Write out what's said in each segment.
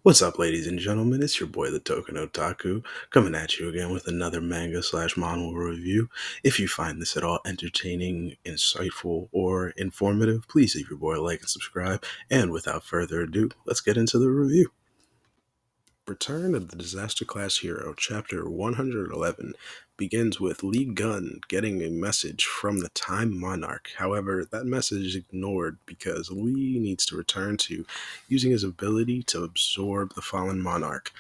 What's up, ladies and gentlemen? It's your boy, the Token Otaku, coming at you again with another manga slash manga review. If you find this at all entertaining, insightful, or informative, please leave your boy a like and subscribe. And without further ado, let's get into the review. Return of the Disaster Class Hero, Chapter 111, begins with Lee Gunn getting a message from the Time Monarch. However, that message is ignored because Lee needs to return to using his ability to absorb the fallen monarch,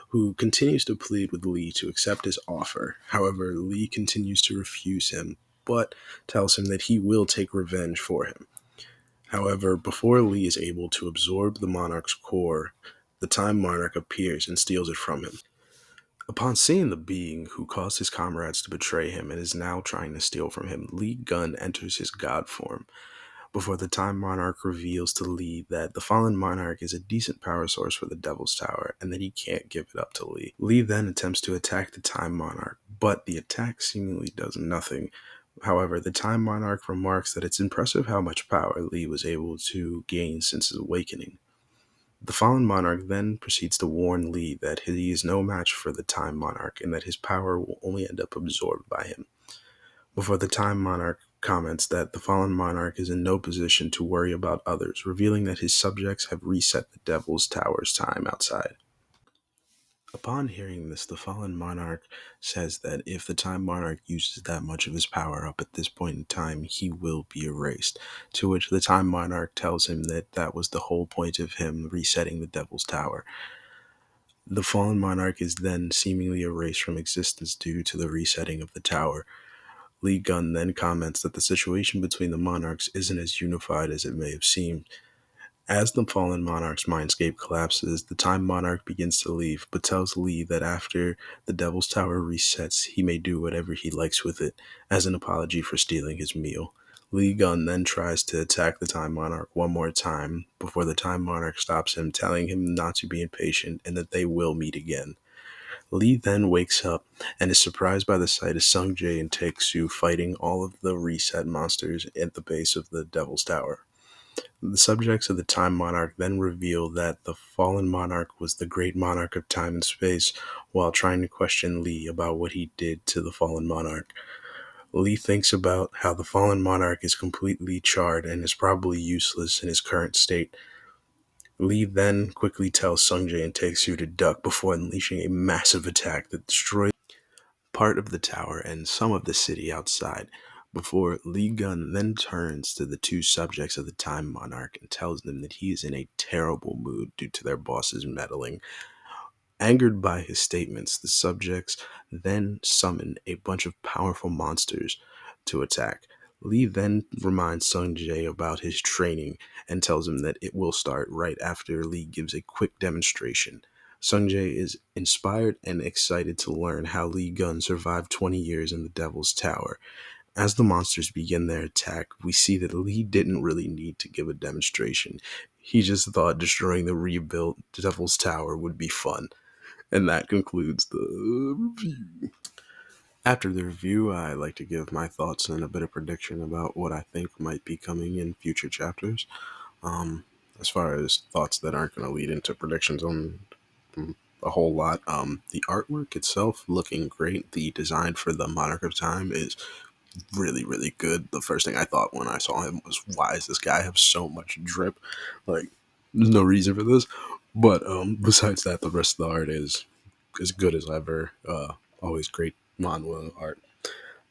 who continues to plead with Lee to accept his offer. However, Lee continues to refuse him, but tells him that he will take revenge for him. However, before Lee is able to absorb the monarch's core, the Time Monarch appears and steals it from him. Upon seeing the being who caused his comrades to betray him and is now trying to steal from him, Lee Gunn enters his god form before the Time Monarch reveals to Lee that the fallen monarch is a decent power source for the Devil's Tower and that he can't give it up to Lee. Lee then attempts to attack the Time Monarch, but the attack seemingly does nothing. However, the Time Monarch remarks that it's impressive how much power Lee was able to gain since his awakening. The fallen monarch then proceeds to warn Lee that he is no match for the Time Monarch and that his power will only end up absorbed by him. Before the Time Monarch comments that the fallen monarch is in no position to worry about others, revealing that his subjects have reset the Devil's Tower's time outside. Upon hearing this, the fallen monarch says that if the Time Monarch uses that much of his power up at this point in time, he will be erased. To which the Time Monarch tells him that that was the whole point of him resetting the Devil's Tower. The fallen monarch is then seemingly erased from existence due to the resetting of the tower. Lee Gunn then comments that the situation between the monarchs isn't as unified as it may have seemed. As the fallen monarch's mindscape collapses, the Time Monarch begins to leave, but tells Lee that after the Devil's Tower resets, he may do whatever he likes with it, as an apology for stealing his meal. Lee Gunn then tries to attack the Time Monarch one more time, before the Time Monarch stops him, telling him not to be impatient and that they will meet again. Lee then wakes up and is surprised by the sight of Sungjae and Taeksu fighting all of the reset monsters at the base of the Devil's Tower. The subjects of the Time Monarch then reveal that the fallen monarch was the great monarch of time and space, while trying to question Lee about what he did to the fallen monarch. Lee thinks about how the fallen monarch is completely charred and is probably useless in his current state. Lee then quickly tells Sungjae and Taeksu to duck before unleashing a massive attack that destroys part of the tower and some of the city outside, before Lee Gunn then turns to the two subjects of the Time Monarch and tells them that he is in a terrible mood due to their boss's meddling. Angered by his statements, the subjects then summon a bunch of powerful monsters to attack. Lee then reminds Sungjae about his training and tells him that it will start right after Lee gives a quick demonstration. Sungjae is inspired and excited to learn how Lee Gunn survived 20 years in the Devil's Tower. As the monsters begin their attack, we see that Lee didn't really need to give a demonstration. He just thought destroying the rebuilt Devil's Tower would be fun. And that concludes the review. After the review, I like to give my thoughts and a bit of prediction about what I think might be coming in future chapters. As far as thoughts that aren't going to lead into predictions on a whole lot, the artwork itself looking great. The design for the Monarch of Time is really, really good. The first thing I thought when I saw him was, why does this guy have so much drip? Like, there's no reason for this. But besides that, the rest of the art is as good as ever. Always great manga art.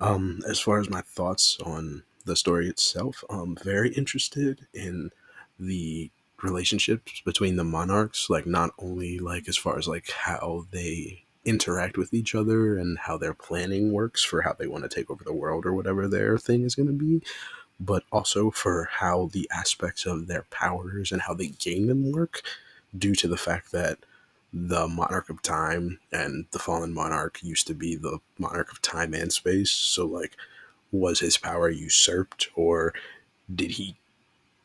As far as my thoughts on the story itself, I'm very interested in the relationships between the monarchs, like not only like as far as like how they interact with each other and how their planning works for how they want to take over the world or whatever their thing is going to be, but also for how the aspects of their powers and how they gain them work, due to the fact that the Monarch of Time and the Fallen Monarch used to be the Monarch of Time and Space. So, like, was his power usurped, or did he,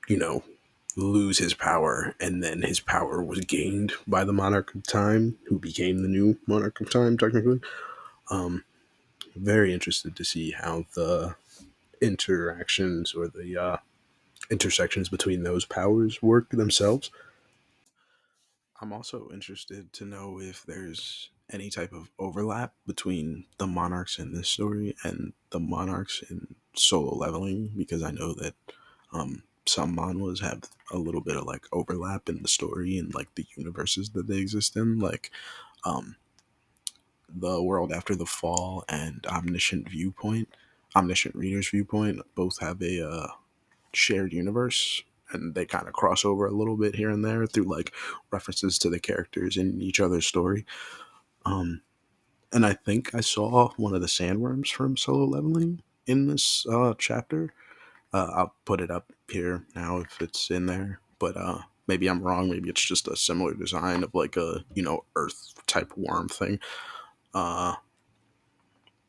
you know, lose his power and then his power was gained by the Monarch of Time, who became the new Monarch of Time, technically? Um, Very interested to see how the interactions or the intersections between those powers work themselves. I'm also interested to know if there's any type of overlap between the monarchs in this story and the monarchs in solo leveling, because I know that some manhwas have a little bit of like overlap in the story and like the universes that they exist in, like um, the world after the fall and omniscient reader's viewpoint both have a shared universe, and they kind of cross over a little bit here and there through like references to the characters in each other's story. Um, and I think I saw one of the sandworms from Solo Leveling in this chapter. I'll put it up here now if it's in there, but maybe I'm wrong. Maybe it's just a similar design of like a Earth type worm thing. Uh,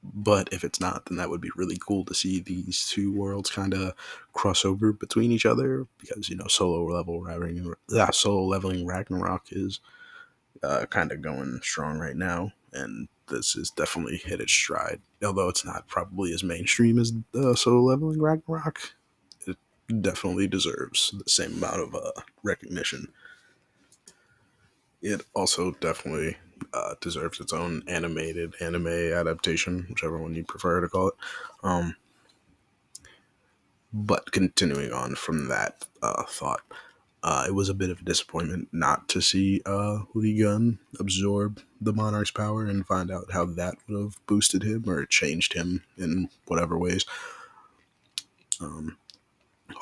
but if it's not, then that would be really cool to see these two worlds kind of cross over between each other, because solo leveling Ragnarok is kind of going strong right now, and this is definitely hit its stride. Although it's not probably as mainstream as solo leveling Ragnarok, it definitely deserves the same amount of recognition. It also definitely deserves its own animated anime adaptation, whichever one you prefer to call it. Um, but continuing on from that thought, it was a bit of a disappointment not to see Lee Gunn absorb the Monarch's power and find out how that would have boosted him or changed him in whatever ways. Um,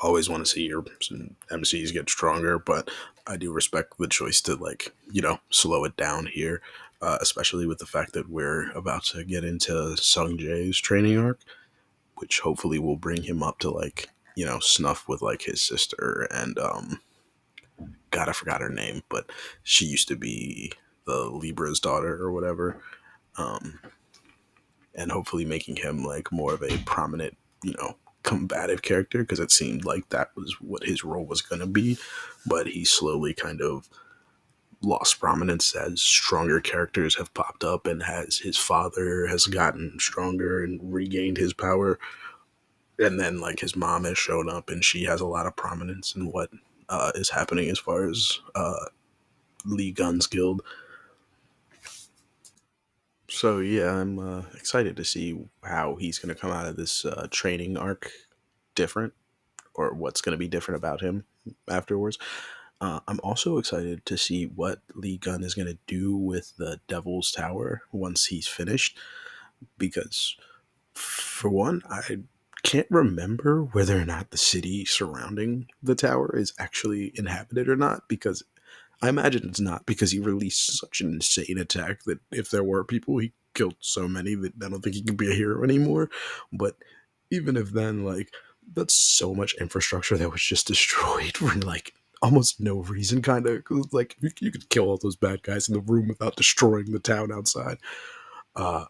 Always want to see your MCs get stronger, but I do respect the choice to slow it down here, especially with the fact that we're about to get into Sung Jae's training arc, which hopefully will bring him up to snuff with like his sister and God, I forgot her name, but she used to be the Libra's daughter or whatever. Um, and hopefully making him like more of a prominent, combative character, because it seemed like that was what his role was going to be, but he slowly kind of lost prominence as stronger characters have popped up, and as his father has gotten stronger and regained his power, and then like his mom has shown up and she has a lot of prominence in what is happening as far as Lee Gunn's guild. So yeah, I'm excited to see how he's going to come out of this training arc different, or what's going to be different about him afterwards. I'm also excited to see what Lee Gunn is going to do with the Devil's Tower once he's finished, because for one, I can't remember whether or not the city surrounding the tower is actually inhabited or not, because I imagine it's not, because he released such an insane attack that if there were people, he killed so many that I don't think he can be a hero anymore. But even if then, like, that's so much infrastructure that was just destroyed for like almost no reason, kind of. Like, you could kill all those bad guys in the room without destroying the town outside. Uh,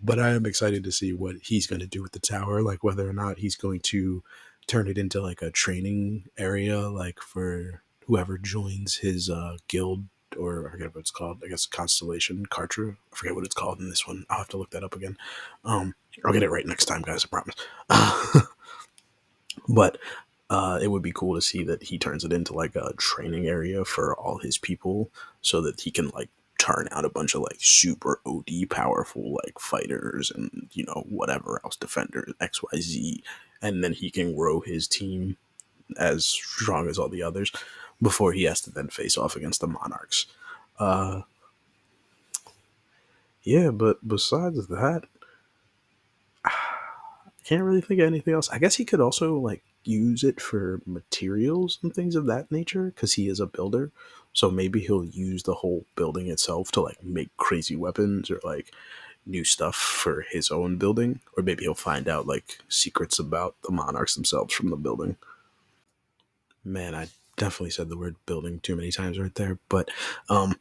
but I am excited to see what he's going to do with the tower, like whether or not he's going to turn it into like a training area, like for whoever joins his guild, or I forget what it's called. I guess Constellation Cartra. I forget what it's called in this one. I'll have to look that up again. Um, I'll get it right next time, guys. I promise. But it would be cool to see that he turns it into like a training area for all his people, so that he can like turn out a bunch of like super OD powerful like fighters and whatever else, defenders XYZ, and then he can grow his team as strong as all the others before he has to then face off against the monarchs. Uh, yeah, but besides that, can't really think of anything else. I guess he could also like use it for materials and things of that nature, because he is a builder. So maybe he'll use the whole building itself to like make crazy weapons or like new stuff for his own building, or maybe he'll find out like secrets about the monarchs themselves from the building. Man, I definitely said the word building too many times right there, but um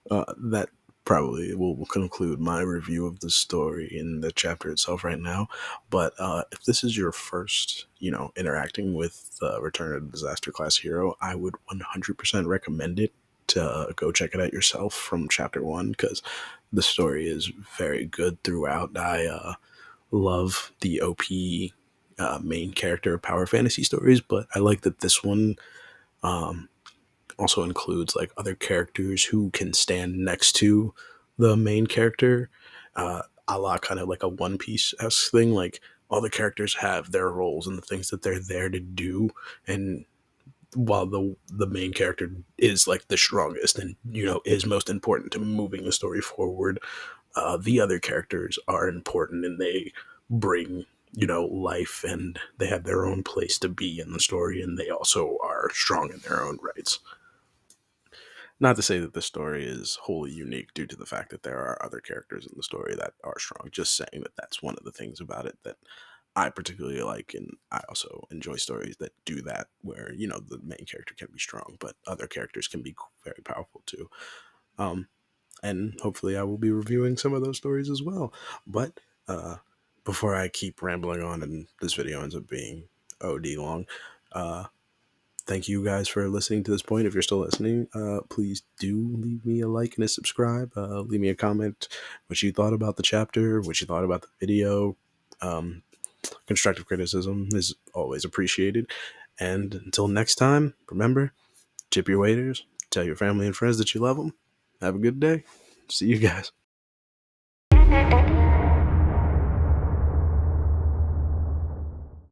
that probably will conclude my review of the story in the chapter itself right now. But if this is your first, interacting with Return of the Disaster Class Hero, I would 100% recommend it to go check it out yourself from chapter one, because the story is very good throughout. I love the OP main character power fantasy stories, but I like that this one also includes like other characters who can stand next to the main character, a la kind of like a One Piece esque thing. Like all the characters have their roles and the things that they're there to do, and while the main character is like the strongest and is most important to moving the story forward, the other characters are important and they bring life, and they have their own place to be in the story, and they also are strong in their own rights. Not to say that the story is wholly unique due to the fact that there are other characters in the story that are strong. Just saying that that's one of the things about it that I particularly like, and I also enjoy stories that do that, where the main character can be strong, but other characters can be very powerful too. Um, and hopefully, I will be reviewing some of those stories as well. But before I keep rambling on, and this video ends up being OD long, uh, thank you guys for listening to this point. If you're still listening, please do leave me a like and a subscribe. Leave me a comment what you thought about the chapter, what you thought about the video. Um, Constructive criticism is always appreciated. And until next time, remember, tip your waiters, tell your family and friends that you love them. Have a good day. See you guys.